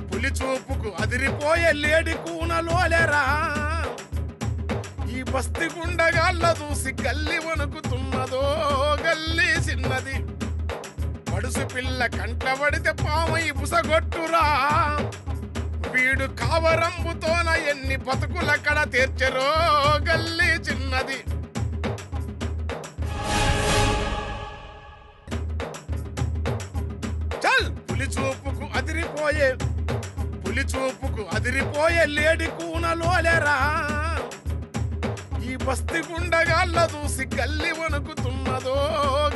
పులి చూపుకు అదిరిపోయే లేడి కూనలోలేరా ఈ బస్తి గుండగాళ్ళ చూసి గల్లి వణుకుతున్నదో గల్లి చిన్నది పడుసు పిల్ల కంటబడితే పామై బుసగొట్టురా వీడు కావరంబుతోన ఎన్ని బతుకులక్కడ తీర్చరో గల్లి చిన్నది చల్ పులి చూపుకు అదిరిపోయే లేడి కూనలోలేరా ఈ బస్తి గుండగాళ్ళ చూసి గల్లి వణుకుతున్నదో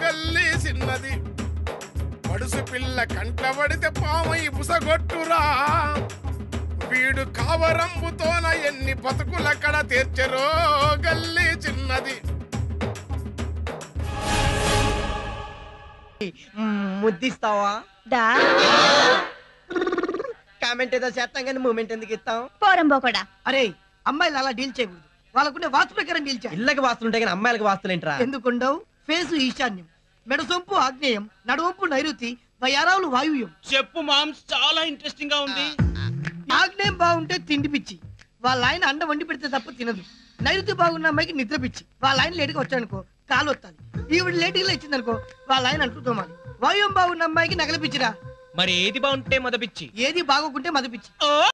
గల్లి చిన్నది పడుసు పిల్ల కంటబడితే పామై బుసగొట్టురా వీడు కావరంబుతోన ఎన్ని బతుకులక్కడ తీర్చరో గల్లి చిన్నది ముద్దిస్తావా దా కామెంట్ ఏదో చేస్తాం కానీ మూమెంట్ ఎందుకు ఇస్తాం పోరంబోకడా అరే అమ్మాయిలు అలా డీల్ చేయకూడదు వాళ్ళకుండే వాస్తు ప్రకారం డీల్ చేయాలి ఇళ్ళకి వాస్తులుంటాయి కానీ అమ్మాయిలకు వాస్తులేంట్రా ఎందుకుండవు ఫేసు ఈశాన్యం మెడసొంపు ఆగ్నేయం నడువంపు నైరుతి వయారావులు వాయువ్యం చెప్పు మామ్స్ చాలా ఇంట్రెస్టింగ్ గా ఉంది ఆగ్నేయం బాగుంటే తిండి పిచ్చి వాళ్ళ ఆయన అండ వండి పెడితే తప్ప తినదు నైరుతి బాగున్న అమ్మాయికి నిద్ర పిచ్చి వాళ్ళ ఆయన లేటుగా వచ్చాడనుకో కాలు వస్తాది ఈవిడ లేటుగా ఇచ్చిందనుకో వాళ్ళ ఆయన అంటూ తోమాలి వాయువ్యం బాగున్న అమ్మాయికి నగల పిచ్చిరా మరి ఏది బాగుంటే మొదపిచ్చి ఏది బాగోకుంటే మద పిచ్చి